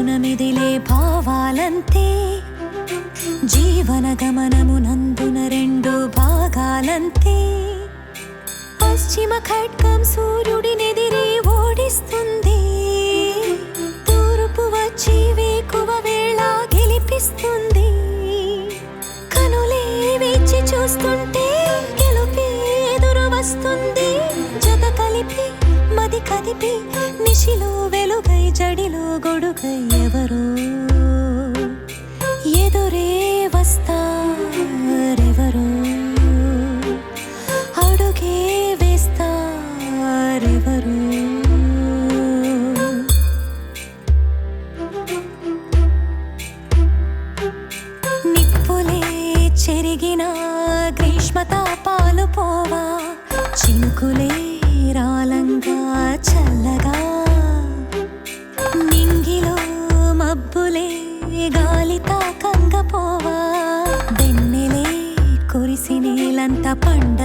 మౌన మిదిలే భావాలంతే, జీవన గమనమునందున రెండు భాగాలంతే. పశ్చిమ ఖడ్గం సూర్యుడినెదిరి ఓడిస్తుంది, తూర్పు వచ్చి వేకువ వేళ గెలిపిస్తుంది. కనులే వేచి చూస్తుంటే గెలుపే ఎదురు వస్తుంది. జత కలిపి మది కదిపి నిశిలో వెలుగై జడిలో గొడుగై ఎవరో ఎదురే వస్తారెవరో, అడుగే వేస్తారెవరో. నిప్పులే చెరిగిన గ్రీష్మతాపాలు పోవా, చినుకులే రాలంగా చల్లగా. నింగిలో మబ్బులే గాలి తాకంగ పోవా, వెన్నెలే కురిసి నీలంత పండ